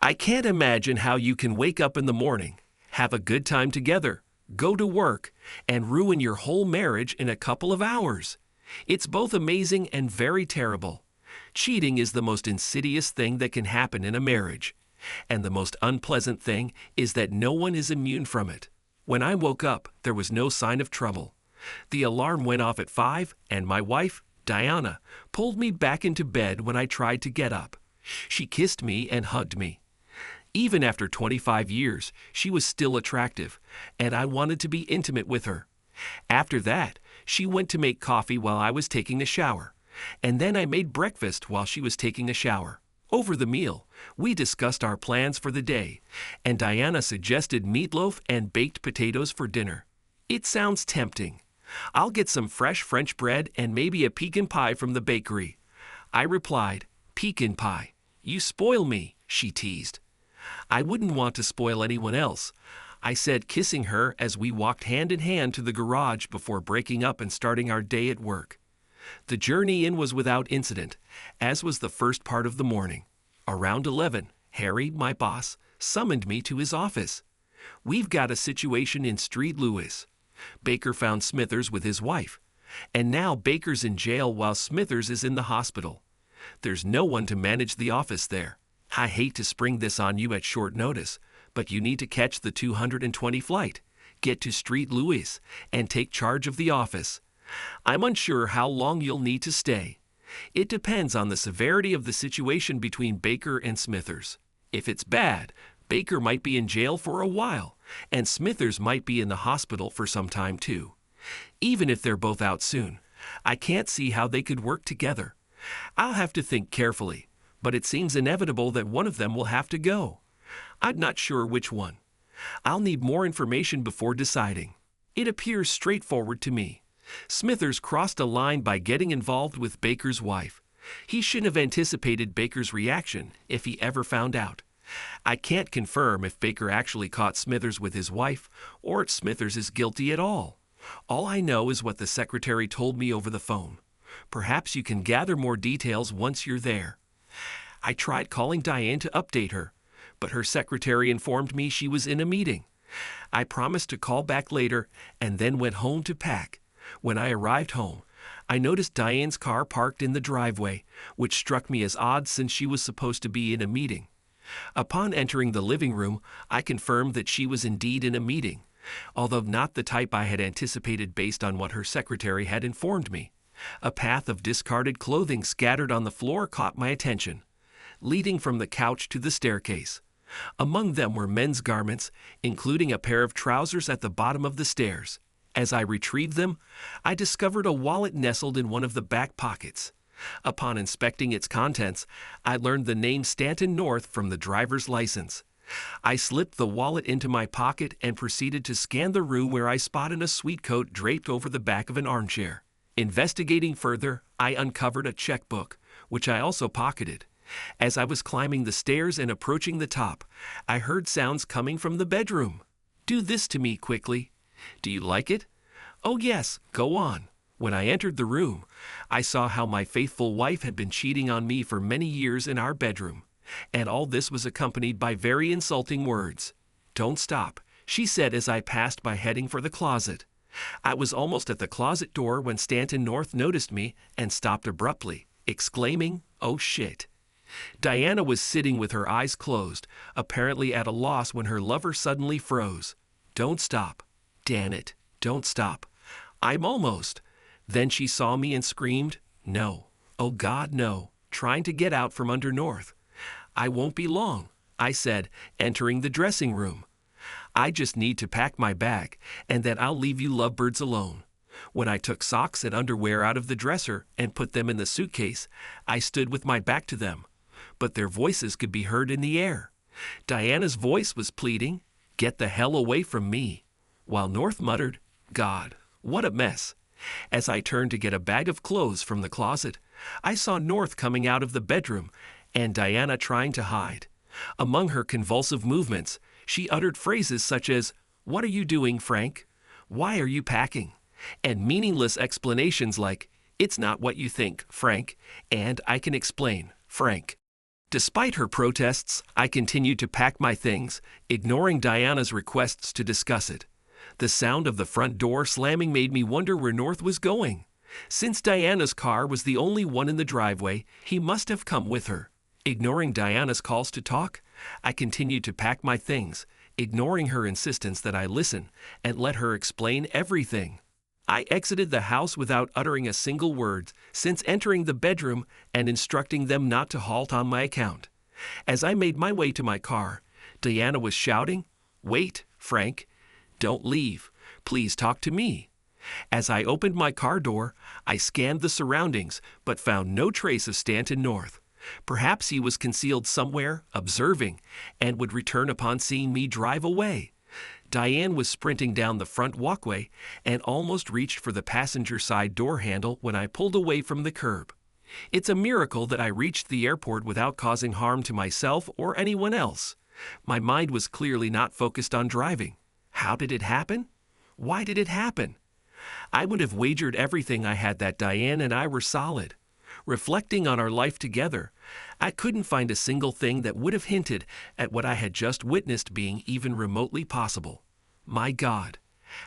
I can't imagine how you can wake up in the morning, have a good time together, go to work, and ruin your whole marriage in a couple of hours. It's both amazing and very terrible. Cheating is the most insidious thing that can happen in a marriage. And the most unpleasant thing is that no one is immune from it. When I woke up, there was no sign of trouble. The alarm went off at 5, and my wife, Diana, pulled me back into bed when I tried to get up. She kissed me and hugged me. Even after 25 years, she was still attractive, and I wanted to be intimate with her. After that, she went to make coffee while I was taking a shower, and then I made breakfast while she was taking a shower. Over the meal, we discussed our plans for the day, and Diana suggested meatloaf and baked potatoes for dinner. It sounds tempting. I'll get some fresh French bread and maybe a pecan pie from the bakery. I replied, "Pecan pie. You spoil me," she teased. I wouldn't want to spoil anyone else, I said, kissing her as we walked hand in hand to the garage before breaking up and starting our day at work. The journey in was without incident, as was the first part of the morning. Around 11, Harry, my boss, summoned me to his office. "We've got a situation in Street Lewis. Baker found Smithers with his wife, and now Baker's in jail while Smithers is in the hospital. There's no one to manage the office there. I hate to spring this on you at short notice, but you need to catch the 220 flight, get to Street Lewis, and take charge of the office. I'm unsure how long you'll need to stay. It depends on the severity of the situation between Baker and Smithers. If it's bad, Baker might be in jail for a while, and Smithers might be in the hospital for some time too. Even if they're both out soon, I can't see how they could work together. I'll have to think carefully, but it seems inevitable that one of them will have to go. I'm not sure which one. I'll need more information before deciding. It appears straightforward to me. Smithers crossed a line by getting involved with Baker's wife. He shouldn't have anticipated Baker's reaction if he ever found out. I can't confirm if Baker actually caught Smithers with his wife or if Smithers is guilty at all. All I know is what the secretary told me over the phone. Perhaps you can gather more details once you're there. I tried calling Diane to update her, but her secretary informed me she was in a meeting. I promised to call back later and then went home to pack. When I arrived home, I noticed Diane's car parked in the driveway, which struck me as odd since she was supposed to be in a meeting. Upon entering the living room, I confirmed that she was indeed in a meeting, although not the type I had anticipated based on what her secretary had informed me. A path of discarded clothing scattered on the floor caught my attention, leading from the couch to the staircase. Among them were men's garments, including a pair of trousers at the bottom of the stairs. As I retrieved them, I discovered a wallet nestled in one of the back pockets. Upon inspecting its contents, I learned the name Stanton North from the driver's license. I slipped the wallet into my pocket and proceeded to scan the room where I spotted a sweetcoat draped over the back of an armchair. Investigating further, I uncovered a checkbook, which I also pocketed. As I was climbing the stairs and approaching the top, I heard sounds coming from the bedroom. "Do this to me quickly." "Do you like it?" "Oh yes, go on." When I entered the room, I saw how my faithful wife had been cheating on me for many years in our bedroom, and all this was accompanied by very insulting words. "Don't stop," she said as I passed by heading for the closet. I was almost at the closet door when Stanton North noticed me and stopped abruptly, exclaiming, "Oh shit." Diana was sitting with her eyes closed, apparently at a loss when her lover suddenly froze. "Don't stop. Damn it, don't stop. I'm almost." Then she saw me and screamed, "No. Oh God, no," trying to get out from under North. "I won't be long," I said, entering the dressing room. "I just need to pack my bag, and then I'll leave you lovebirds alone." When I took socks and underwear out of the dresser and put them in the suitcase, I stood with my back to them, but their voices could be heard in the air. Diana's voice was pleading, "Get the hell away from me," while North muttered, "God, what a mess." As I turned to get a bag of clothes from the closet, I saw North coming out of the bedroom and Diana trying to hide. Among her convulsive movements, she uttered phrases such as, "What are you doing, Frank? Why are you packing?" and meaningless explanations like, "It's not what you think, Frank, and I can explain, Frank." Despite her protests, I continued to pack my things, ignoring Diana's requests to discuss it. The sound of the front door slamming made me wonder where North was going. Since Diana's car was the only one in the driveway, he must have come with her. Ignoring Diana's calls to talk, I continued to pack my things, ignoring her insistence that I listen and let her explain everything. I exited the house without uttering a single word since entering the bedroom and instructing them not to halt on my account. As I made my way to my car, Diana was shouting, "Wait, Frank. Don't leave. Please talk to me." As I opened my car door, I scanned the surroundings but found no trace of Stanton North. Perhaps he was concealed somewhere, observing, and would return upon seeing me drive away. Diane was sprinting down the front walkway and almost reached for the passenger side door handle when I pulled away from the curb. It's a miracle that I reached the airport without causing harm to myself or anyone else. My mind was clearly not focused on driving. How did it happen? Why did it happen? I would have wagered everything I had that Diane and I were solid. Reflecting on our life together, I couldn't find a single thing that would have hinted at what I had just witnessed being even remotely possible. My God,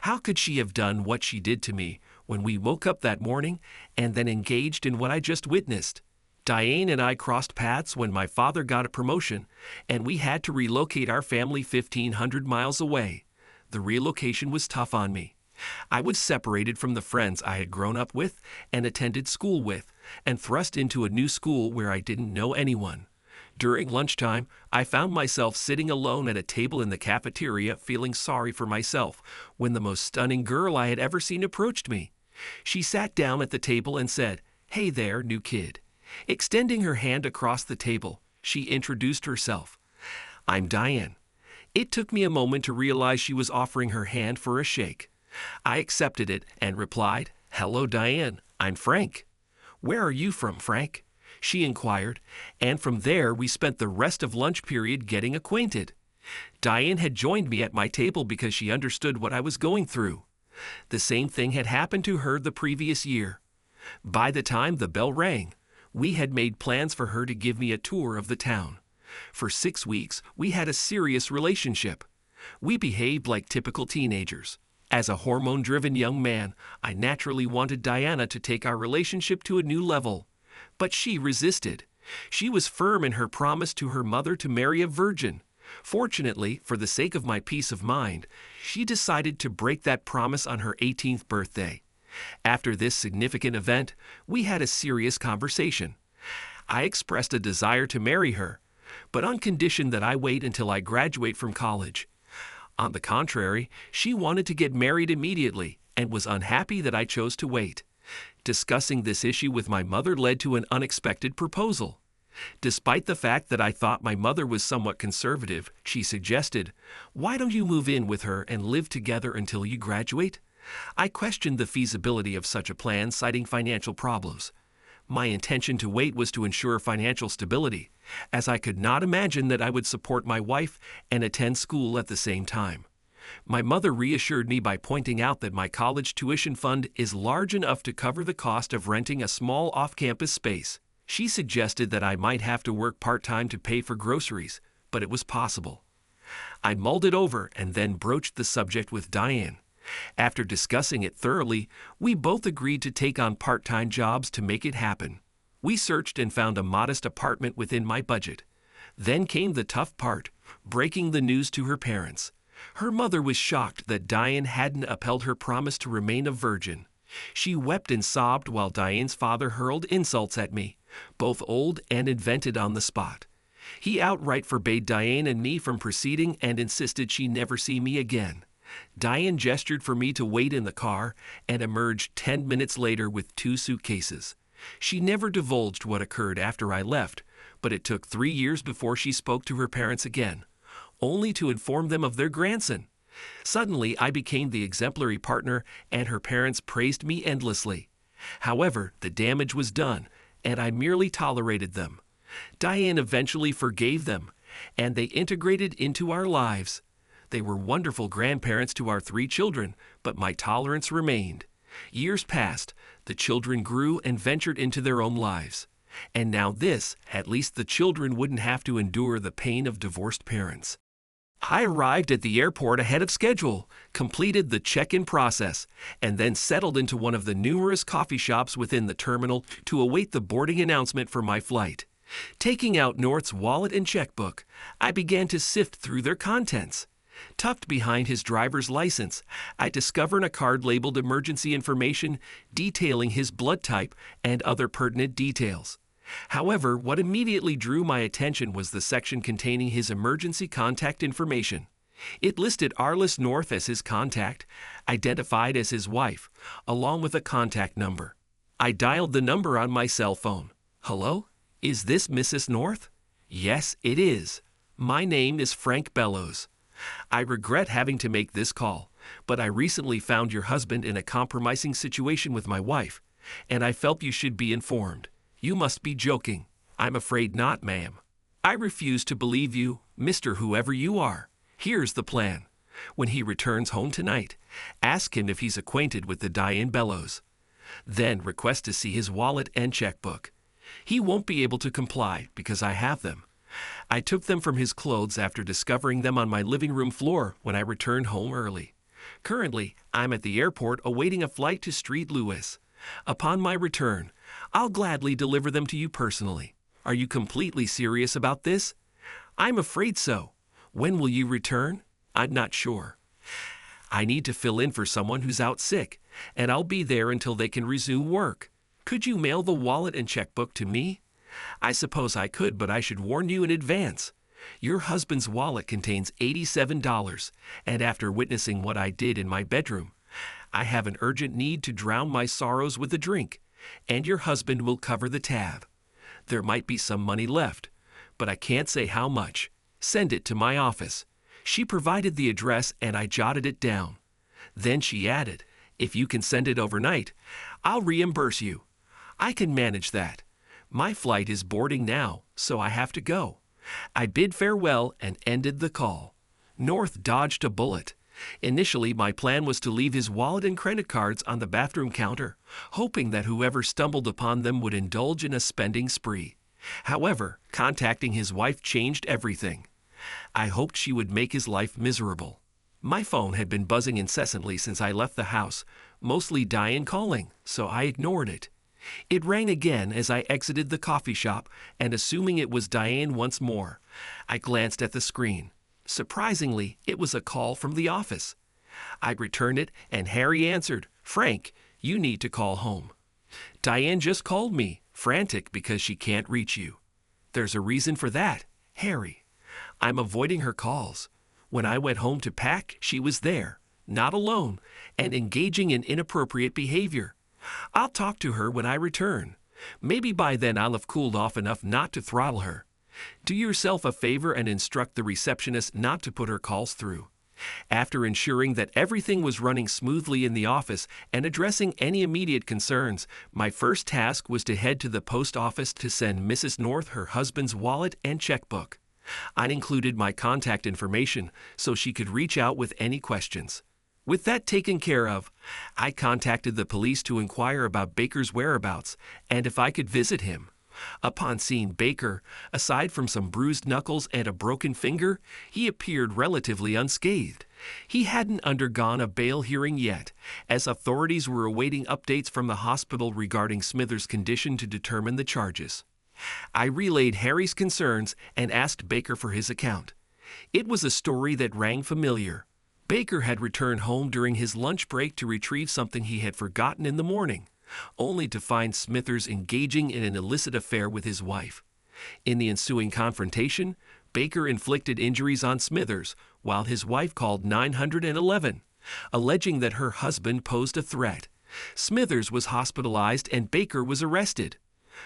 how could she have done what she did to me when we woke up that morning and then engaged in what I just witnessed? Diane and I crossed paths when my father got a promotion and we had to relocate our family 1,500 miles away. The relocation was tough on me. I was separated from the friends I had grown up with and attended school with, and thrust into a new school where I didn't know anyone. During lunchtime, I found myself sitting alone at a table in the cafeteria feeling sorry for myself when the most stunning girl I had ever seen approached me. She sat down at the table and said, "Hey there, new kid." Extending her hand across the table, she introduced herself. "I'm Diane." It took me a moment to realize she was offering her hand for a shake. I accepted it and replied, "Hello, Diane. I'm Frank." "Where are you from, Frank?" she inquired, and from there we spent the rest of lunch period getting acquainted. Diane had joined me at my table because she understood what I was going through. The same thing had happened to her the previous year. By the time the bell rang, we had made plans for her to give me a tour of the town. For 6 weeks, we had a serious relationship. We behaved like typical teenagers. As a hormone-driven young man, I naturally wanted Diana to take our relationship to a new level. But she resisted. She was firm in her promise to her mother to marry a virgin. Fortunately, for the sake of my peace of mind, she decided to break that promise on her 18th birthday. After this significant event, we had a serious conversation. I expressed a desire to marry her, but on condition that I wait until I graduate from college. On the contrary, she wanted to get married immediately and was unhappy that I chose to wait. Discussing this issue with my mother led to an unexpected proposal. Despite the fact that I thought my mother was somewhat conservative, she suggested, "Why don't you move in with her and live together until you graduate?" I questioned the feasibility of such a plan, citing financial problems. My intention to wait was to ensure financial stability, as I could not imagine that I would support my wife and attend school at the same time. My mother reassured me by pointing out that my college tuition fund is large enough to cover the cost of renting a small off-campus space. She suggested that I might have to work part-time to pay for groceries, but it was possible. I mulled it over and then broached the subject with Diane. After discussing it thoroughly, we both agreed to take on part-time jobs to make it happen. We searched and found a modest apartment within my budget. Then came the tough part, breaking the news to her parents. Her mother was shocked that Diane hadn't upheld her promise to remain a virgin. She wept and sobbed while Diane's father hurled insults at me, both old and invented on the spot. He outright forbade Diane and me from proceeding and insisted she never see me again. Diane gestured for me to wait in the car and emerged 10 minutes later with 2 suitcases. She never divulged what occurred after I left, but it took 3 years before she spoke to her parents again, only to inform them of their grandson. Suddenly, I became the exemplary partner, and her parents praised me endlessly. However, the damage was done, and I merely tolerated them. Diane eventually forgave them, and they integrated into our lives. They were wonderful grandparents to our 3 children, but my tolerance remained. Years passed, the children grew and ventured into their own lives. And now this, at least the children wouldn't have to endure the pain of divorced parents. I arrived at the airport ahead of schedule, completed the check-in process, and then settled into one of the numerous coffee shops within the terminal to await the boarding announcement for my flight. Taking out North's wallet and checkbook, I began to sift through their contents. Tucked behind his driver's license, I discovered a card labeled emergency information detailing his blood type and other pertinent details. However, what immediately drew my attention was the section containing his emergency contact information. It listed Arliss North as his contact, identified as his wife, along with a contact number. I dialed the number on my cell phone. Hello? Is this Mrs. North? Yes, it is. My name is Frank Bellows. I regret having to make this call, but I recently found your husband in a compromising situation with my wife, and I felt you should be informed. You must be joking. I'm afraid not, ma'am. I refuse to believe you, Mr. Whoever you are. Here's the plan. When he returns home tonight, ask him if he's acquainted with the Diane Bellows. Then request to see his wallet and checkbook. He won't be able to comply because I have them. I took them from his clothes after discovering them on my living room floor when I returned home early. Currently, I'm at the airport awaiting a flight to St. Louis. Upon my return, I'll gladly deliver them to you personally. Are you completely serious about this? I'm afraid so. When will you return? I'm not sure. I need to fill in for someone who's out sick, and I'll be there until they can resume work. Could you mail the wallet and checkbook to me? I suppose I could, but I should warn you in advance. Your husband's wallet contains $87, and after witnessing what I did in my bedroom, I have an urgent need to drown my sorrows with a drink, and your husband will cover the tab. There might be some money left, but I can't say how much. Send it to my office. She provided the address, and I jotted it down. Then she added, if you can send it overnight, I'll reimburse you. I can manage that. My flight is boarding now, so I have to go. I bid farewell and ended the call. North dodged a bullet. Initially, my plan was to leave his wallet and credit cards on the bathroom counter, hoping that whoever stumbled upon them would indulge in a spending spree. However, contacting his wife changed everything. I hoped she would make his life miserable. My phone had been buzzing incessantly since I left the house, mostly Diane calling, so I ignored it. It rang again as I exited the coffee shop, and assuming it was Diane once more, I glanced at the screen. Surprisingly, it was a call from the office. I returned it, and Harry answered, Frank, you need to call home. Diane just called me, frantic because she can't reach you. There's a reason for that, Harry. I'm avoiding her calls. When I went home to pack, she was there, not alone, and engaging in inappropriate behavior. I'll talk to her when I return. Maybe by then I'll have cooled off enough not to throttle her. Do yourself a favor and instruct the receptionist not to put her calls through. After ensuring that everything was running smoothly in the office and addressing any immediate concerns, my first task was to head to the post office to send Mrs. North her husband's wallet and checkbook. I'd included my contact information so she could reach out with any questions. With that taken care of, I contacted the police to inquire about Baker's whereabouts and if I could visit him. Upon seeing Baker, aside from some bruised knuckles and a broken finger, he appeared relatively unscathed. He hadn't undergone a bail hearing yet, as authorities were awaiting updates from the hospital regarding Smithers' condition to determine the charges. I relayed Harry's concerns and asked Baker for his account. It was a story that rang familiar. Baker had returned home during his lunch break to retrieve something he had forgotten in the morning, only to find Smithers engaging in an illicit affair with his wife. In the ensuing confrontation, Baker inflicted injuries on Smithers while his wife called 911, alleging that her husband posed a threat. Smithers was hospitalized and Baker was arrested.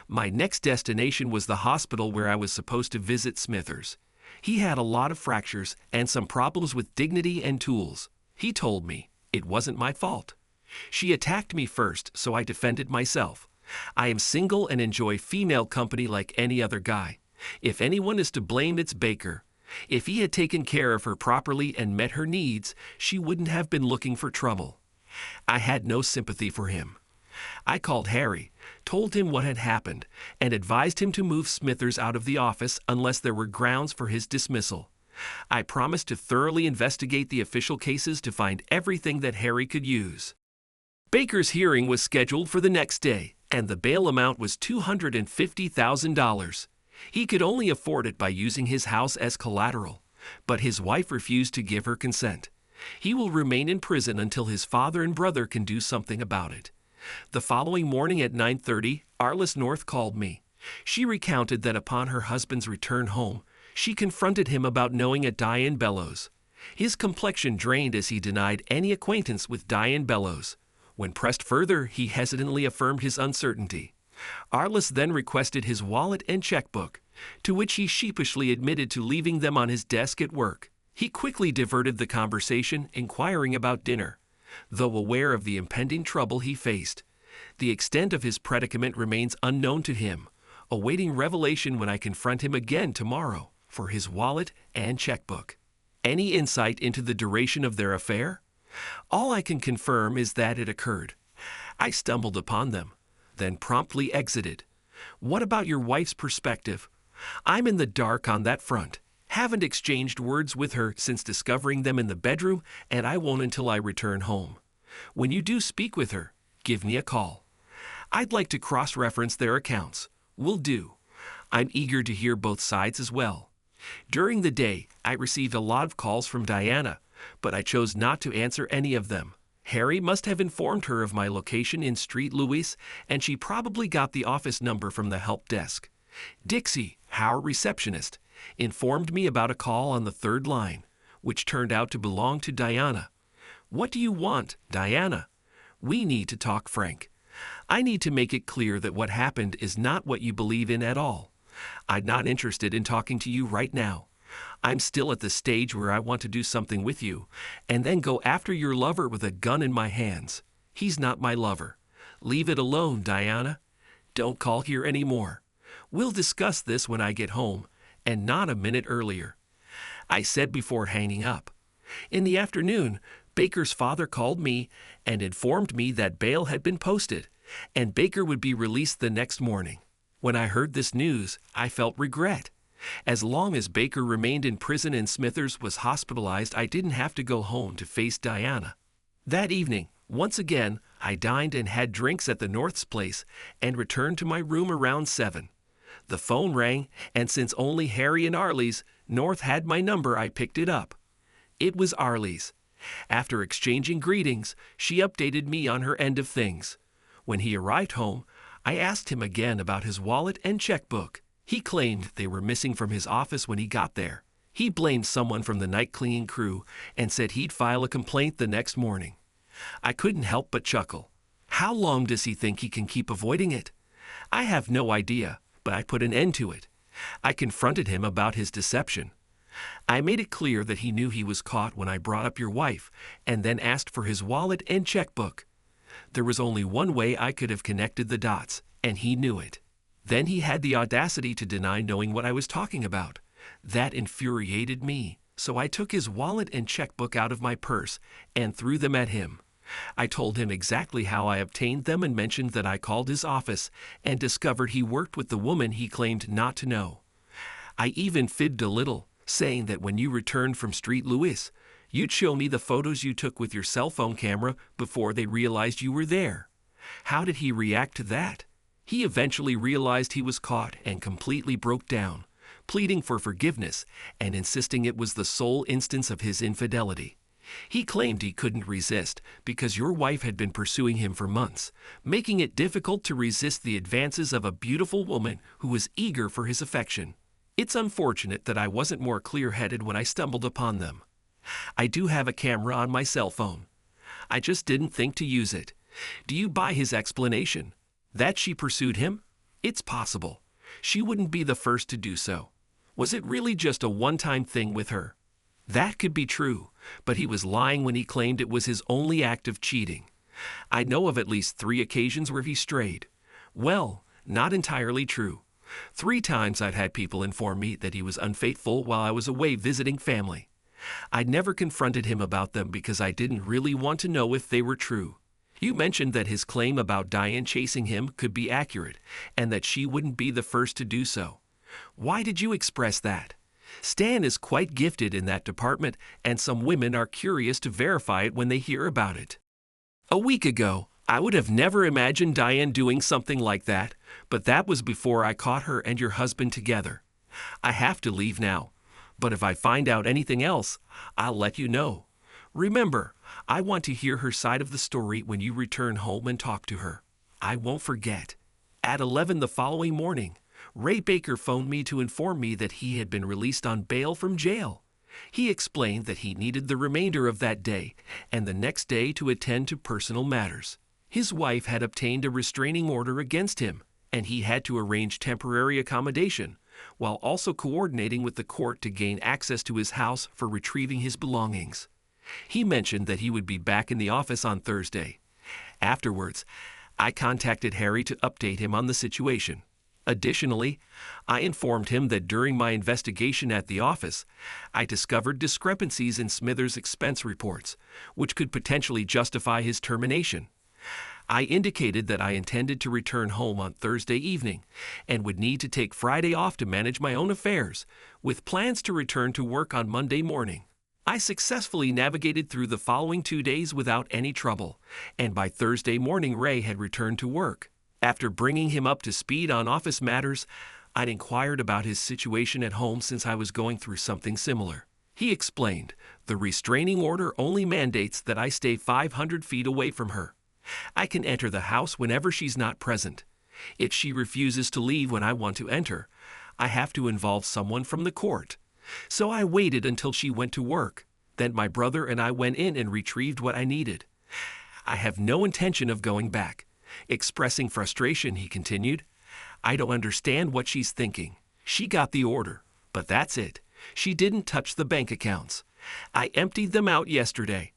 My next destination was the hospital where I was supposed to visit Smithers. He had a lot of fractures and some problems with dignity and tools. He told me it wasn't my fault. She attacked me first, so I defended myself. I am single and enjoy female company like any other guy. If anyone is to blame, it's Baker. If he had taken care of her properly and met her needs, she wouldn't have been looking for trouble. I had no sympathy for him. I called Harry, told him what had happened, and advised him to move Smithers out of the office unless there were grounds for his dismissal. I promised to thoroughly investigate the official cases to find everything that Harry could use. Baker's hearing was scheduled for the next day, and the bail amount was $250,000. He could only afford it by using his house as collateral, but his wife refused to give her consent. He will remain in prison until his father and brother can do something about it. The following morning at 9:30, Arliss North called me. She recounted that upon her husband's return home, she confronted him about knowing a Diane Bellows. His complexion drained as he denied any acquaintance with Diane Bellows. When pressed further, he hesitantly affirmed his uncertainty. Arliss then requested his wallet and checkbook, to which he sheepishly admitted to leaving them on his desk at work. He quickly diverted the conversation, inquiring about dinner, though aware of the impending trouble he faced. The extent of his predicament remains unknown to him, awaiting revelation when I confront him again tomorrow for his wallet and checkbook. Any insight into the duration of their affair? All I can confirm is that it occurred. I stumbled upon them, then promptly exited. What about your wife's perspective? I'm in the dark on that front. Haven't exchanged words with her since discovering them in the bedroom, and I won't until I return home. When you do speak with her, give me a call. I'd like to cross-reference their accounts. Will do. I'm eager to hear both sides as well. During the day, I received a lot of calls from Diana, but I chose not to answer any of them. Harry must have informed her of my location in Street Louis, and she probably got the office number from the help desk. Dixie, our receptionist, informed me about a call on the third line, which turned out to belong to Diana. What do you want, Diana? We need to talk frank. I need to make it clear that what happened is not what you believe in at all. I'm not interested in talking to you right now. I'm still at the stage where I want to do something with you, and then go after your lover with a gun in my hands. He's not my lover. Leave it alone, Diana. Don't call here anymore. We'll discuss this when I get home, and not a minute earlier. I said before hanging up. In the afternoon, Baker's father called me and informed me that bail had been posted, and Baker would be released the next morning. When I heard this news, I felt regret. As long as Baker remained in prison and Smithers was hospitalized, I didn't have to go home to face Diana. That evening, once again, I dined and had drinks at the North's place and returned to my room around 7. The phone rang, and since only Harry and Arliss North had my number, I picked it up. It was Arliss. After exchanging greetings, she updated me on her end of things. When he arrived home, I asked him again about his wallet and checkbook. He claimed they were missing from his office when he got there. He blamed someone from the night cleaning crew and said he'd file a complaint the next morning. I couldn't help but chuckle. How long does he think he can keep avoiding it? I have no idea, but I put an end to it. I confronted him about his deception. I made it clear that he knew he was caught when I brought up your wife, and then asked for his wallet and checkbook. There was only one way I could have connected the dots, and he knew it. Then he had the audacity to deny knowing what I was talking about. That infuriated me, so I took his wallet and checkbook out of my purse and threw them at him. I told him exactly how I obtained them and mentioned that I called his office and discovered he worked with the woman he claimed not to know. I even fibbed a little, saying that when you returned from Street Louis, you'd show me the photos you took with your cell phone camera before they realized you were there. How did he react to that? He eventually realized he was caught and completely broke down, pleading for forgiveness and insisting it was the sole instance of his infidelity. He claimed he couldn't resist because your wife had been pursuing him for months, making it difficult to resist the advances of a beautiful woman who was eager for his affection. It's unfortunate that I wasn't more clear-headed when I stumbled upon them. I do have a camera on my cell phone. I just didn't think to use it. Do you buy his explanation? That she pursued him? It's possible. She wouldn't be the first to do so. Was it really just a one-time thing with her? That could be true, but he was lying when he claimed it was his only act of cheating. I know of at least 3 occasions where he strayed. Well, not entirely true. 3 times I'd had people inform me that he was unfaithful while I was away visiting family. I'd never confronted him about them because I didn't really want to know if they were true. You mentioned that his claim about Diane chasing him could be accurate and that she wouldn't be the first to do so. Why did you express that? Stan is quite gifted in that department, and some women are curious to verify it when they hear about it. A week ago, I would have never imagined Diane doing something like that, but that was before I caught her and your husband together. I have to leave now, but if I find out anything else, I'll let you know. Remember, I want to hear her side of the story when you return home and talk to her. I won't forget. At 11 the following morning, Ray Baker phoned me to inform me that he had been released on bail from jail. He explained that he needed the remainder of that day and the next day to attend to personal matters. His wife had obtained a restraining order against him, and he had to arrange temporary accommodation, while also coordinating with the court to gain access to his house for retrieving his belongings. He mentioned that he would be back in the office on Thursday. Afterwards, I contacted Harry to update him on the situation. Additionally, I informed him that during my investigation at the office, I discovered discrepancies in Smithers' expense reports, which could potentially justify his termination. I indicated that I intended to return home on Thursday evening and would need to take Friday off to manage my own affairs, with plans to return to work on Monday morning. I successfully navigated through the following 2 days without any trouble, and by Thursday morning Ray had returned to work. After bringing him up to speed on office matters, I'd inquired about his situation at home since I was going through something similar. He explained, the restraining order only mandates that I stay 500 feet away from her. I can enter the house whenever she's not present. If she refuses to leave when I want to enter, I have to involve someone from the court. So I waited until she went to work. Then my brother and I went in and retrieved what I needed. I have no intention of going back. Expressing frustration, he continued, I don't understand what she's thinking. She got the order, but that's it. She didn't touch the bank accounts. I emptied them out yesterday.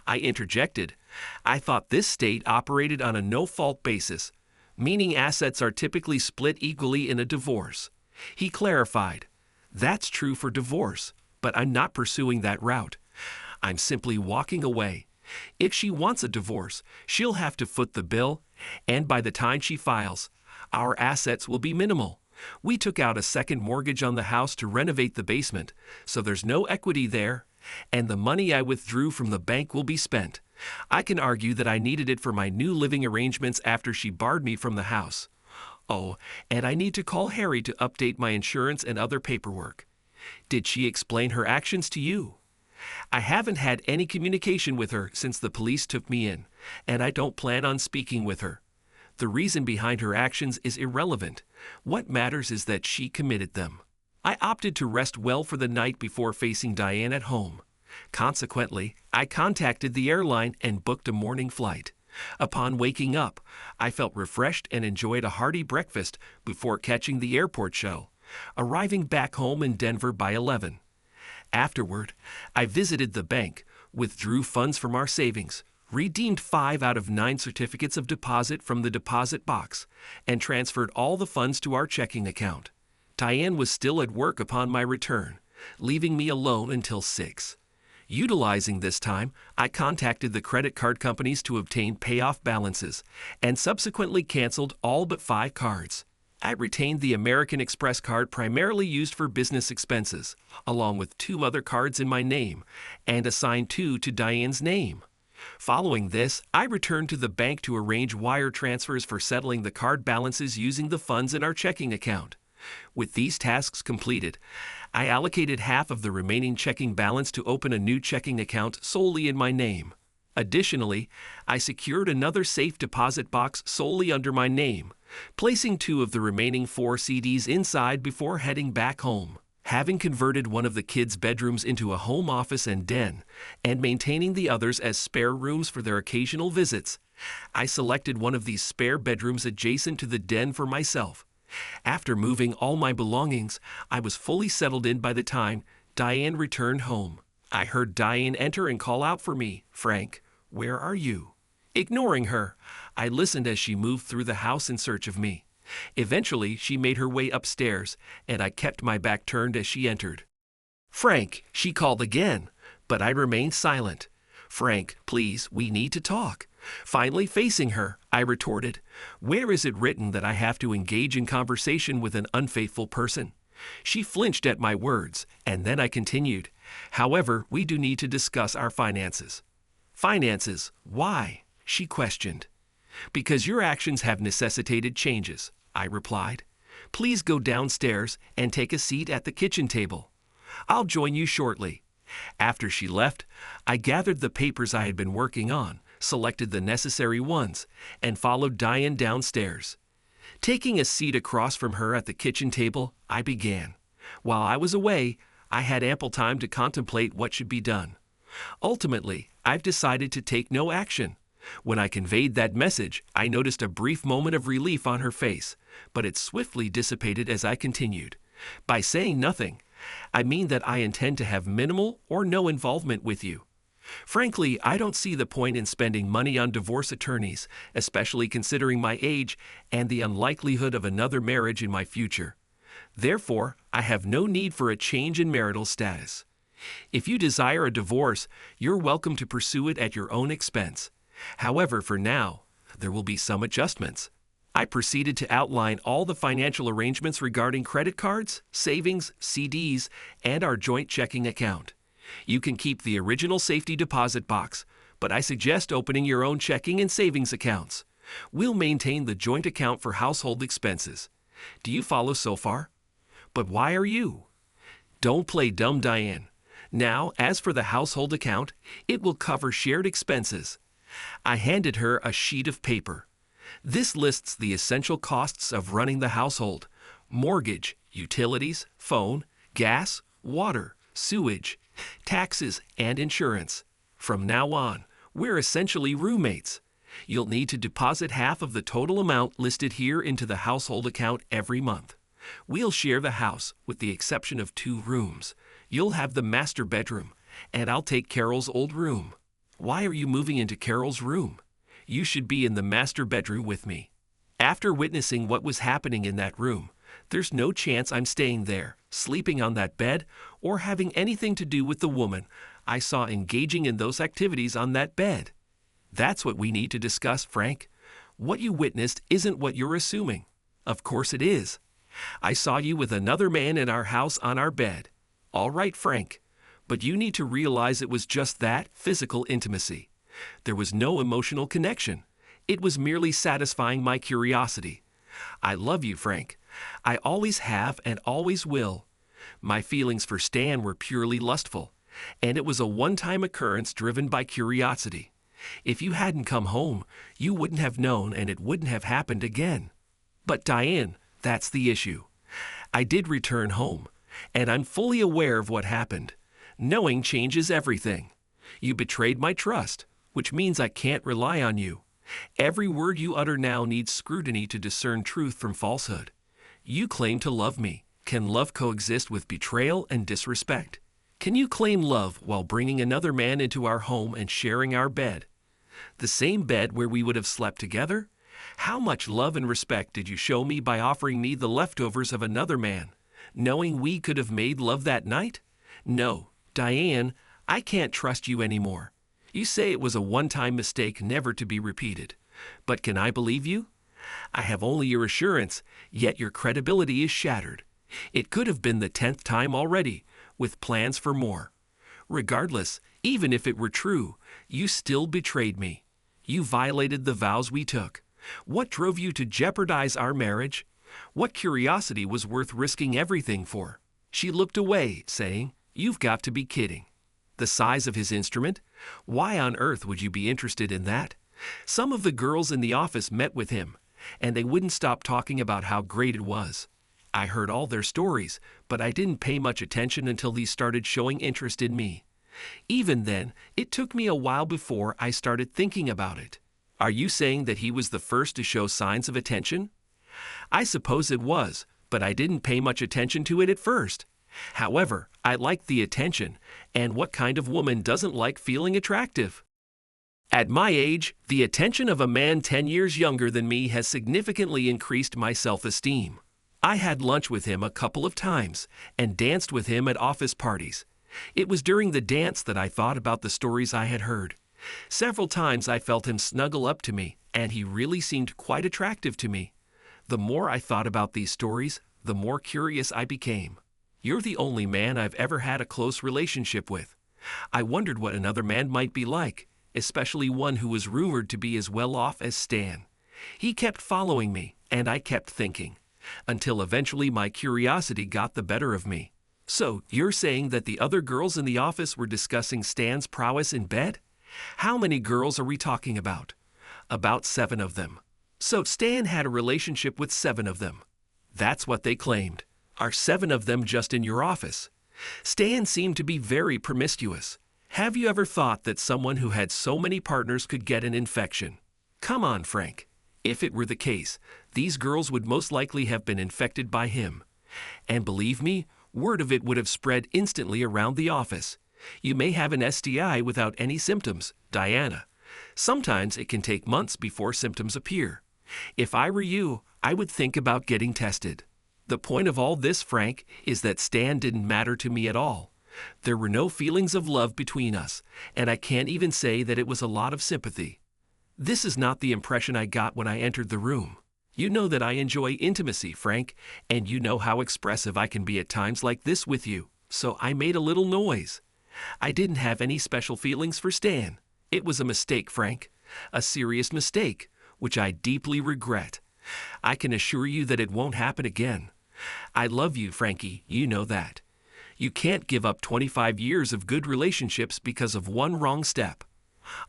I interjected. I thought this state operated on a no-fault basis, meaning assets are typically split equally in a divorce. He clarified, that's true for divorce, but I'm not pursuing that route. I'm simply walking away. If she wants a divorce, she'll have to foot the bill, and by the time she files, our assets will be minimal. We took out a second mortgage on the house to renovate the basement, so there's no equity there, and the money I withdrew from the bank will be spent. I can argue that I needed it for my new living arrangements after she barred me from the house. Oh, and I need to call Harry to update my insurance and other paperwork. Did she explain her actions to you? I haven't had any communication with her since the police took me in, and I don't plan on speaking with her. The reason behind her actions is irrelevant. What matters is that she committed them. I opted to rest well for the night before facing Diane at home. Consequently, I contacted the airline and booked a morning flight. Upon waking up, I felt refreshed and enjoyed a hearty breakfast before catching the airport show, arriving back home in Denver by 11. Afterward, I visited the bank, withdrew funds from our savings, redeemed 5 out of 9 certificates of deposit from the deposit box, and transferred all the funds to our checking account. Diane was still at work upon my return, leaving me alone until 6. Utilizing this time, I contacted the credit card companies to obtain payoff balances, and subsequently canceled all but 5 cards. I retained the American Express card primarily used for business expenses, along with 2 other cards in my name, and assigned 2 to Diane's name. Following this, I returned to the bank to arrange wire transfers for settling the card balances using the funds in our checking account. With these tasks completed, I allocated half of the remaining checking balance to open a new checking account solely in my name. Additionally, I secured another safe deposit box solely under my name, placing 2 of the remaining 4 CDs inside before heading back home. Having converted one of the kids' bedrooms into a home office and den, and maintaining the others as spare rooms for their occasional visits, I selected one of these spare bedrooms adjacent to the den for myself. After moving all my belongings, I was fully settled in by the time Diane returned home. I heard Diane enter and call out for me, "Frank, where are you?" Ignoring her, I listened as she moved through the house in search of me. Eventually, she made her way upstairs, and I kept my back turned as she entered. "Frank," she called again, but I remained silent. "Frank, please, we need to talk. Finally, facing her, I retorted, "Where is it written that I have to engage in conversation with an unfaithful person?" She flinched at my words, and then I continued, "However, we do need to discuss our finances." "Finances? Why?" she questioned. "Because your actions have necessitated changes," I replied. "Please go downstairs and take a seat at the kitchen table. I'll join you shortly." After she left, I gathered the papers I had been working on, selected the necessary ones, and followed Diane downstairs. Taking a seat across from her at the kitchen table, I began. While I was away, I had ample time to contemplate what should be done. Ultimately, I've decided to take no action. When I conveyed that message, I noticed a brief moment of relief on her face, but it swiftly dissipated as I continued. By saying nothing, I mean that I intend to have minimal or no involvement with you. Frankly, I don't see the point in spending money on divorce attorneys, especially considering my age and the unlikelihood of another marriage in my future. Therefore, I have no need for a change in marital status. If you desire a divorce, you're welcome to pursue it at your own expense. However, for now, there will be some adjustments. I proceeded to outline all the financial arrangements regarding credit cards, savings, CDs, and our joint checking account. You can keep the original safety deposit box, but I suggest opening your own checking and savings accounts. We'll maintain the joint account for household expenses. Do you follow so far? But why are you? Don't play dumb, Diane. Now, as for the household account, it will cover shared expenses. I handed her a sheet of paper. This lists the essential costs of running the household: mortgage, utilities, phone, gas, water, sewage, taxes, and insurance. From now on, we're essentially roommates. You'll need to deposit half of the total amount listed here into the household account every month. We'll share the house, with the exception of 2 rooms. You'll have the master bedroom, and I'll take Carol's old room. Why are you moving into Carol's room? You should be in the master bedroom with me. After witnessing what was happening in that room, there's no chance I'm staying there, sleeping on that bed, or having anything to do with the woman I saw engaging in those activities on that bed. That's what we need to discuss, Frank. What you witnessed isn't what you're assuming. Of course it is. I saw you with another man in our house on our bed. All right, Frank. But you need to realize it was just that, physical intimacy. There was no emotional connection. It was merely satisfying my curiosity. I love you, Frank. I always have and always will. My feelings for Stan were purely lustful, and it was a one-time occurrence driven by curiosity. If you hadn't come home, you wouldn't have known, and it wouldn't have happened again. But Diane, that's the issue. I did return home, and I'm fully aware of what happened. Knowing changes everything. You betrayed my trust, which means I can't rely on you. Every word you utter now needs scrutiny to discern truth from falsehood. You claim to love me. Can love coexist with betrayal and disrespect? Can you claim love while bringing another man into our home and sharing our bed? The same bed where we would have slept together? How much love and respect did you show me by offering me the leftovers of another man, knowing we could have made love that night? No, Diane, I can't trust you anymore. You say it was a one-time mistake never to be repeated. But can I believe you? I have only your assurance, yet your credibility is shattered. It could have been the 10th time already, with plans for more. Regardless, even if it were true, you still betrayed me. You violated the vows we took. What drove you to jeopardize our marriage? What curiosity was worth risking everything for? She looked away, saying, "You've got to be kidding." The size of his instrument? Why on earth would you be interested in that? Some of the girls in the office met with him, and they wouldn't stop talking about how great it was. I heard all their stories, but I didn't pay much attention until these started showing interest in me. Even then, it took me a while before I started thinking about it. Are you saying that he was the first to show signs of attention? I suppose it was, but I didn't pay much attention to it at first. However, I liked the attention, and what kind of woman doesn't like feeling attractive? At my age, the attention of a man 10 years younger than me has significantly increased my self-esteem. I had lunch with him a couple of times and danced with him at office parties. It was during the dance that I thought about the stories I had heard. Several times I felt him snuggle up to me, and he really seemed quite attractive to me. The more I thought about these stories, the more curious I became. You're the only man I've ever had a close relationship with. I wondered what another man might be like, especially one who was rumored to be as well off as Stan. He kept following me, and I kept thinking, until eventually my curiosity got the better of me. So, you're saying that the other girls in the office were discussing Stan's prowess in bed? How many girls are we talking about? About 7 of them. So Stan had a relationship with 7 of them. That's what they claimed. Are 7 of them just in your office? Stan seemed to be very promiscuous. Have you ever thought that someone who had so many partners could get an infection? Come on, Frank. If it were the case, these girls would most likely have been infected by him. And believe me, word of it would have spread instantly around the office. You may have an STI without any symptoms, Diana. Sometimes it can take months before symptoms appear. If I were you, I would think about getting tested. The point of all this, Frank, is that Stan didn't matter to me at all. There were no feelings of love between us, and I can't even say that it was a lot of sympathy. This is not the impression I got when I entered the room. You know that I enjoy intimacy, Frank, and you know how expressive I can be at times like this with you, so I made a little noise. I didn't have any special feelings for Stan. It was a mistake, Frank, a serious mistake, which I deeply regret. I can assure you that it won't happen again. I love you, Frankie, you know that. You can't give up 25 years of good relationships because of one wrong step.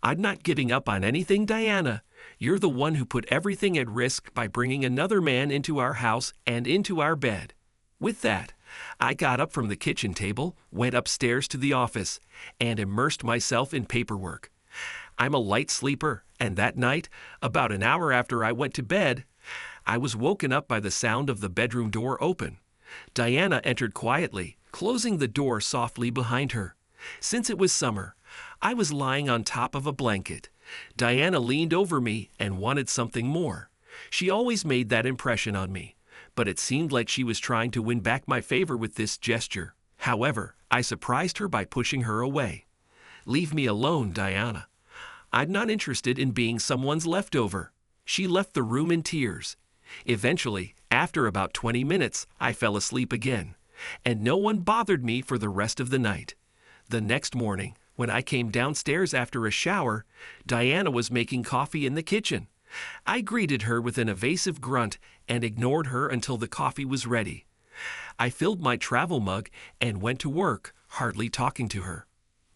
I'm not giving up on anything, Diana. You're the one who put everything at risk by bringing another man into our house and into our bed. With that, I got up from the kitchen table, went upstairs to the office, and immersed myself in paperwork. I'm a light sleeper, and that night, about an hour after I went to bed, I was woken up by the sound of the bedroom door open. Diana entered quietly, closing the door softly behind her. Since it was summer, I was lying on top of a blanket. Diana leaned over me and wanted something more. She always made that impression on me, but it seemed like she was trying to win back my favor with this gesture. However, I surprised her by pushing her away. Leave me alone, Diana. I'm not interested in being someone's leftover. She left the room in tears. Eventually, after about 20 minutes, I fell asleep again, and no one bothered me for the rest of the night. The next morning, when I came downstairs after a shower, Diana was making coffee in the kitchen. I greeted her with an evasive grunt and ignored her until the coffee was ready. I filled my travel mug and went to work, hardly talking to her.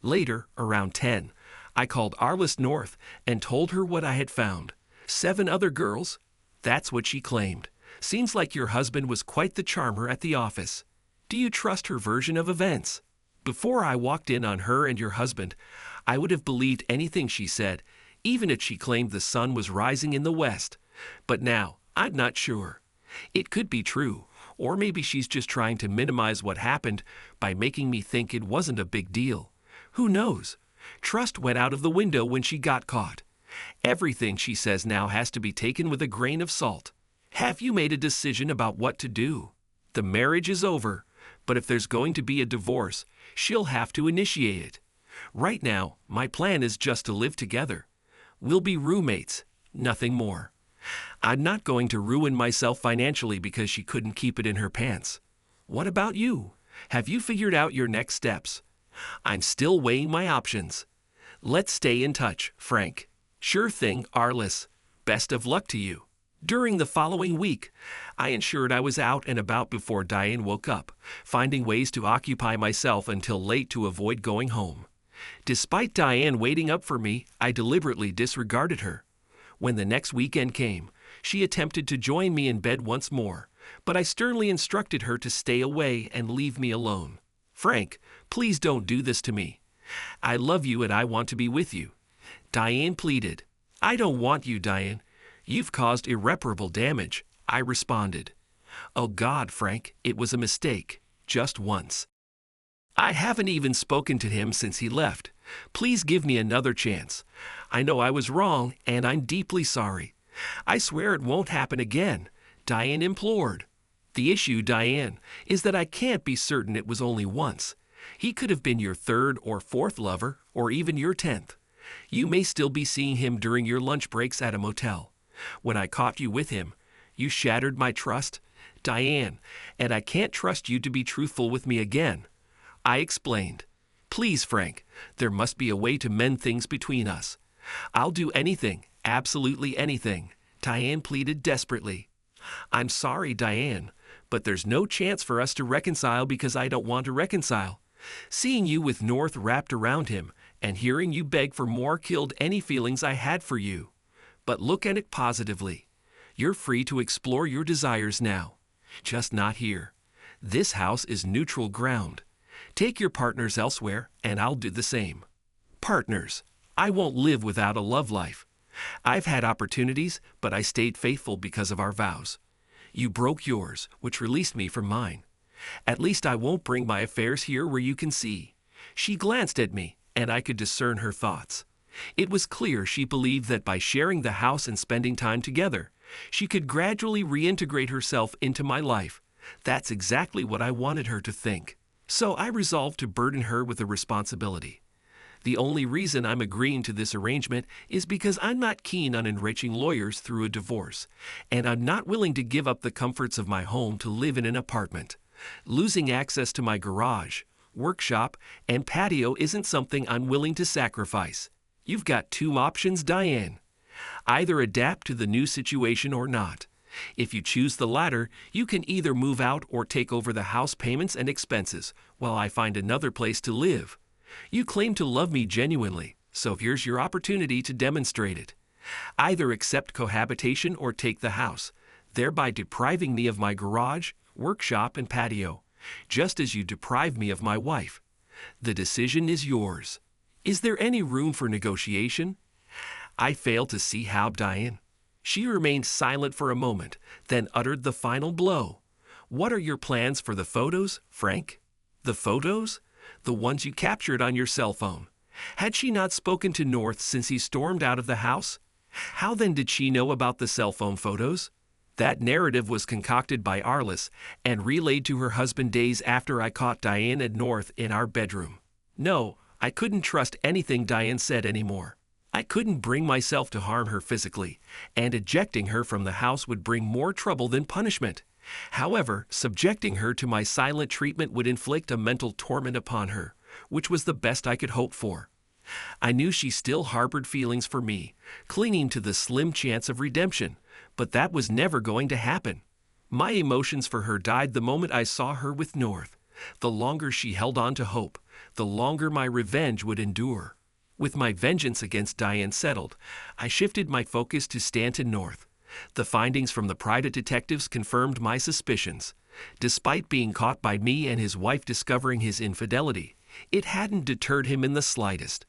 Later, around 10, I called Arliss North and told her what I had found. 7 other girls? That's what she claimed. Seems like your husband was quite the charmer at the office. Do you trust her version of events? Before I walked in on her and your husband, I would have believed anything she said, even if she claimed the sun was rising in the west. But now, I'm not sure. It could be true, or maybe she's just trying to minimize what happened by making me think it wasn't a big deal. Who knows? Trust went out of the window when she got caught. Everything she says now has to be taken with a grain of salt. Have you made a decision about what to do? The marriage is over, but if there's going to be a divorce, she'll have to initiate it. Right now, my plan is just to live together. We'll be roommates, nothing more. I'm not going to ruin myself financially because she couldn't keep it in her pants. What about you? Have you figured out your next steps? I'm still weighing my options. Let's stay in touch, Frank. Sure thing, Arliss. Best of luck to you. During the following week, I ensured I was out and about before Diane woke up, finding ways to occupy myself until late to avoid going home. Despite Diane waiting up for me, I deliberately disregarded her. When the next weekend came, she attempted to join me in bed once more, but I sternly instructed her to stay away and leave me alone. Frank, please don't do this to me. I love you and I want to be with you. Diane pleaded. I don't want you, Diane. You've caused irreparable damage, I responded. Oh God, Frank, it was a mistake. Just once. I haven't even spoken to him since he left. Please give me another chance. I know I was wrong, and I'm deeply sorry. I swear it won't happen again, Diane implored. The issue, Diane, is that I can't be certain it was only once. He could have been your 3rd or 4th lover, or even your 10th. You may still be seeing him during your lunch breaks at a motel. When I caught you with him, you shattered my trust, Diane, and I can't trust you to be truthful with me again. I explained. Please, Frank, there must be a way to mend things between us. I'll do anything, absolutely anything, Diane pleaded desperately. I'm sorry, Diane, but there's no chance for us to reconcile because I don't want to reconcile. Seeing you with North wrapped around him and hearing you beg for more killed any feelings I had for you. But look at it positively. You're free to explore your desires now. Just not here. This house is neutral ground. Take your partners elsewhere, and I'll do the same. Partners. I won't live without a love life. I've had opportunities, but I stayed faithful because of our vows. You broke yours, which released me from mine. At least I won't bring my affairs here where you can see. She glanced at me, and I could discern her thoughts. It was clear she believed that by sharing the house and spending time together, she could gradually reintegrate herself into my life. That's exactly what I wanted her to think. So I resolved to burden her with a responsibility. The only reason I'm agreeing to this arrangement is because I'm not keen on enriching lawyers through a divorce, and I'm not willing to give up the comforts of my home to live in an apartment. Losing access to my garage, workshop, and patio isn't something I'm willing to sacrifice. You've got two options, Diane. Either adapt to the new situation or not. If you choose the latter, you can either move out or take over the house payments and expenses while I find another place to live. You claim to love me genuinely, so here's your opportunity to demonstrate it. Either accept cohabitation or take the house, thereby depriving me of my garage, workshop, and patio, just as you deprive me of my wife. The decision is yours. Is there any room for negotiation? I failed to see how, Diane. She remained silent for a moment, then uttered the final blow. What are your plans for the photos, Frank? The photos? The ones you captured on your cell phone. Had she not spoken to North since he stormed out of the house? How then did she know about the cell phone photos? That narrative was concocted by Arliss and relayed to her husband days after I caught Diane and North in our bedroom. No, I couldn't trust anything Diane said anymore. I couldn't bring myself to harm her physically, and ejecting her from the house would bring more trouble than punishment. However, subjecting her to my silent treatment would inflict a mental torment upon her, which was the best I could hope for. I knew she still harbored feelings for me, clinging to the slim chance of redemption, but that was never going to happen. My emotions for her died the moment I saw her with North. The longer she held on to hope, the longer my revenge would endure. With my vengeance against Diane settled, I shifted my focus to Stanton North. The findings from the private detectives confirmed my suspicions. Despite being caught by me and his wife discovering his infidelity, it hadn't deterred him in the slightest.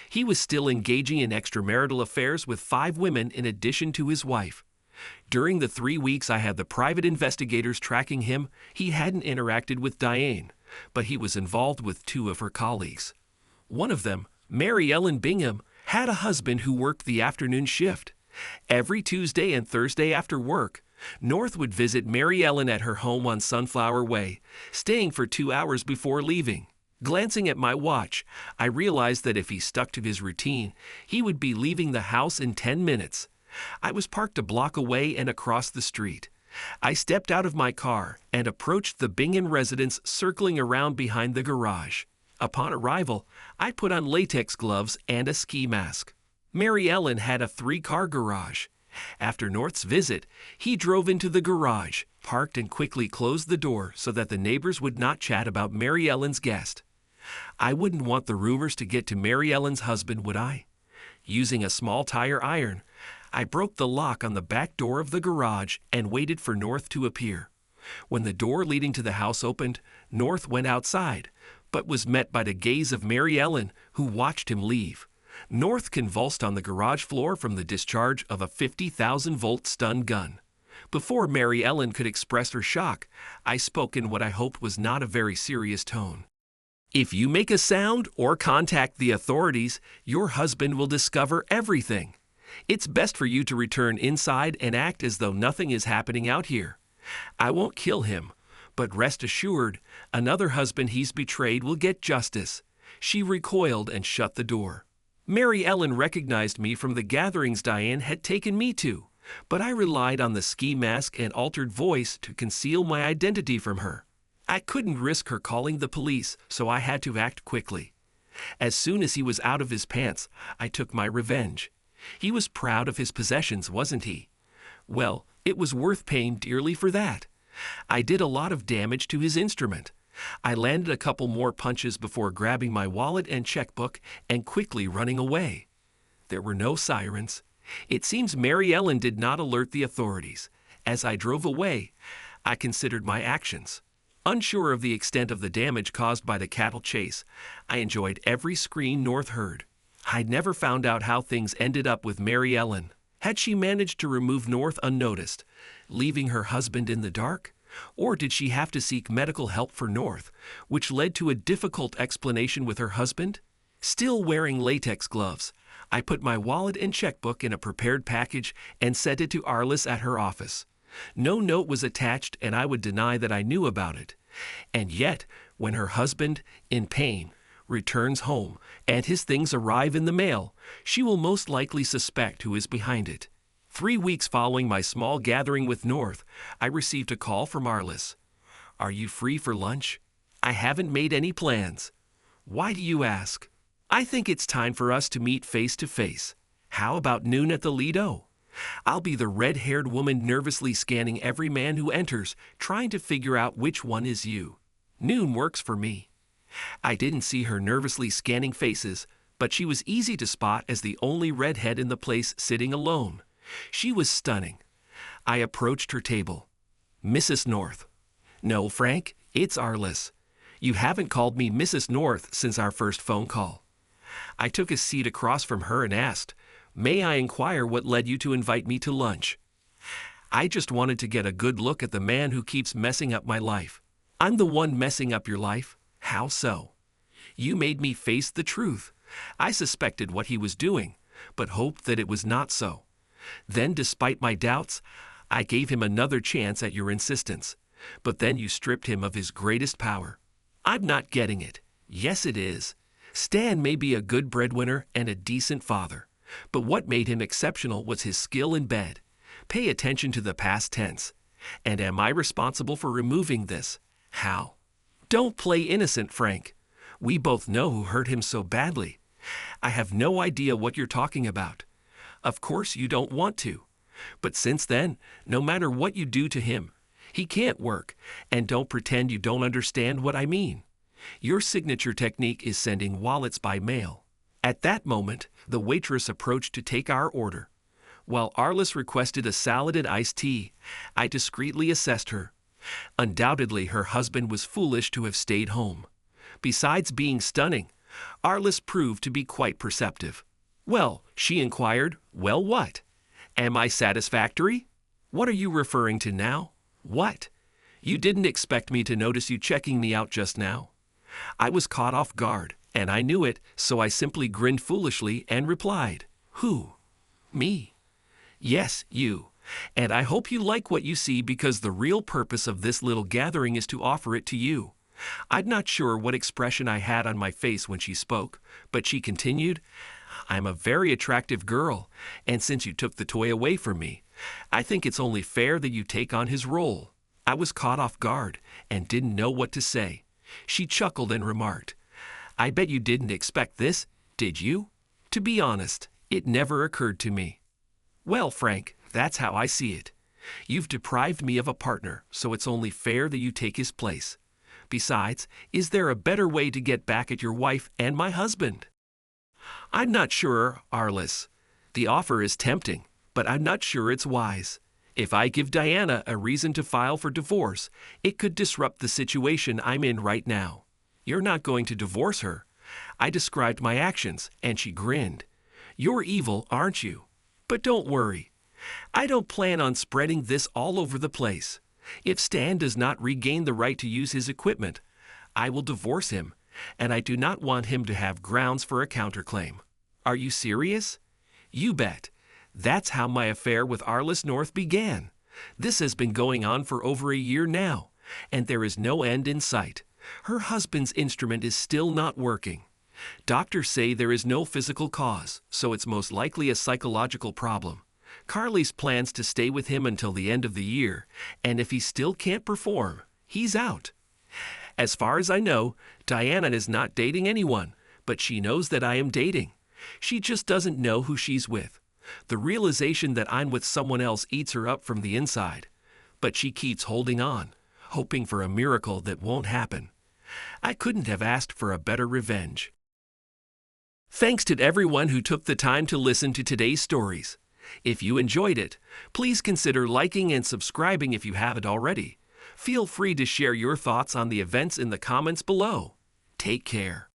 He was still engaging in extramarital affairs with 5 women in addition to his wife. During the 3 weeks I had the private investigators tracking him, he hadn't interacted with Diane, but he was involved with 2 of her colleagues. One of them, Mary Ellen Bingham, had a husband who worked the afternoon shift. Every Tuesday and Thursday after work, North would visit Mary Ellen at her home on Sunflower Way, staying for 2 hours before leaving. Glancing at my watch, I realized that if he stuck to his routine, he would be leaving the house in 10 minutes. I was parked a block away and across the street. I stepped out of my car and approached the Bingham residence, circling around behind the garage. Upon arrival, I put on latex gloves and a ski mask. Mary Ellen had a 3-car garage. After North's visit, he drove into the garage, parked and quickly closed the door so that the neighbors would not chat about Mary Ellen's guest. I wouldn't want the rumors to get to Mary Ellen's husband, would I? Using a small tire iron, I broke the lock on the back door of the garage and waited for North to appear. When the door leading to the house opened, North went outside, but was met by the gaze of Mary Ellen, who watched him leave. North convulsed on the garage floor from the discharge of a 50,000-volt stun gun. Before Mary Ellen could express her shock, I spoke in what I hoped was not a very serious tone. If you make a sound or contact the authorities, your husband will discover everything. It's best for you to return inside and act as though nothing is happening out here. I won't kill him, but rest assured, another husband he's betrayed will get justice. She recoiled and shut the door. Mary Ellen recognized me from the gatherings Diane had taken me to, but I relied on the ski mask and altered voice to conceal my identity from her. I couldn't risk her calling the police, so I had to act quickly. As soon as he was out of his pants, I took my revenge. He was proud of his possessions, wasn't he? Well, it was worth paying dearly for that. I did a lot of damage to his instrument. I landed a couple more punches before grabbing my wallet and checkbook and quickly running away. There were no sirens. It seems Mary Ellen did not alert the authorities. As I drove away, I considered my actions. Unsure of the extent of the damage caused by the cattle chase, I enjoyed every scream North heard. I'd never found out how things ended up with Mary Ellen. Had she managed to remove North unnoticed, leaving her husband in the dark? Or did she have to seek medical help for North, which led to a difficult explanation with her husband? Still wearing latex gloves, I put my wallet and checkbook in a prepared package and sent it to Arliss at her office. No note was attached, and I would deny that I knew about it. And yet, when her husband, in pain, returns home and his things arrive in the mail, she will most likely suspect who is behind it. 3 weeks following my small gathering with North, I received a call from Arliss. "Are you free for lunch?" "I haven't made any plans." "Why do you ask?" "I think it's time for us to meet face to face. How about noon at the Lido? I'll be the red-haired woman nervously scanning every man who enters, trying to figure out which one is you. Noon works for me." I didn't see her nervously scanning faces, but she was easy to spot as the only redhead in the place sitting alone. She was stunning. I approached her table. "Mrs. North." "No, Frank, it's Arliss. You haven't called me Mrs. North since our first phone call." I took a seat across from her and asked, "May I inquire what led you to invite me to lunch?" "I just wanted to get a good look at the man who keeps messing up my life." "I'm the one messing up your life? How so?" "You made me face the truth. I suspected what he was doing, but hoped that it was not so. Then, despite my doubts, I gave him another chance at your insistence. But then you stripped him of his greatest power." "I'm not getting it." "Yes, it is. Stan may be a good breadwinner and a decent father, but what made him exceptional was his skill in bed. Pay attention to the past tense. And am I responsible for removing this? How?" "Don't play innocent, Frank. We both know who hurt him so badly. I have no idea what you're talking about. Of course you don't want to. But since then, no matter what you do to him, he can't work, and don't pretend you don't understand what I mean. Your signature technique is sending wallets by mail." At that moment, the waitress approached to take our order. While Arliss requested a salad and iced tea, I discreetly assessed her. Undoubtedly, her husband was foolish to have stayed home. Besides being stunning, Arliss proved to be quite perceptive. "Well," she inquired, "well what? Am I satisfactory?" "What are you referring to now? What? You didn't expect me to notice you checking me out just now." I was caught off guard, and I knew it, so I simply grinned foolishly and replied, "Who? Me?" "Yes, you. And I hope you like what you see, because the real purpose of this little gathering is to offer it to you." I'm not sure what expression I had on my face when she spoke, but she continued, "I'm a very attractive girl, and since you took the toy away from me, I think it's only fair that you take on his role." I was caught off guard and didn't know what to say. She chuckled and remarked, "I bet you didn't expect this, did you?" To be honest, it never occurred to me. "Well, Frank, that's how I see it. You've deprived me of a partner, so it's only fair that you take his place. Besides, is there a better way to get back at your wife and my husband?" "I'm not sure, Arliss. The offer is tempting, but I'm not sure it's wise. If I give Diana a reason to file for divorce, it could disrupt the situation I'm in right now. You're not going to divorce her." I described my actions, and she grinned. "You're evil, aren't you? But don't worry. I don't plan on spreading this all over the place. If Stan does not regain the right to use his equipment, I will divorce him, and I do not want him to have grounds for a counterclaim." "Are you serious?" "You bet. That's how my affair with Arliss North began. This has been going on for over a year now, and there is no end in sight. Her husband's instrument is still not working. Doctors say there is no physical cause, so it's most likely a psychological problem. Carly's plans to stay with him until the end of the year, and if he still can't perform, he's out. As far as I know, Diana is not dating anyone, but she knows that I am dating. She just doesn't know who she's with. The realization that I'm with someone else eats her up from the inside, but she keeps holding on, hoping for a miracle that won't happen. I couldn't have asked for a better revenge. Thanks to everyone who took the time to listen to today's stories. If you enjoyed it, please consider liking and subscribing if you haven't already. Feel free to share your thoughts on the events in the comments below. Take care.